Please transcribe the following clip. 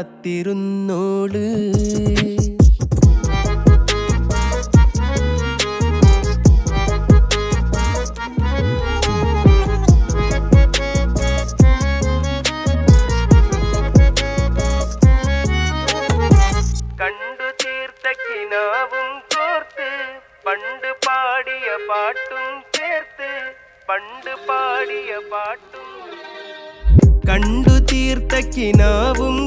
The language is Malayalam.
കാത്തിരുന്നോള്. കണ്ടു തീർത്ത കിനാവും കോർത്ത് പണ്ട് പാടിയ പാട്ടും ചേർത്ത് പണ്ട് പാടിയ പാട്ടും കണ്ടു തീർത്ത കിനാവും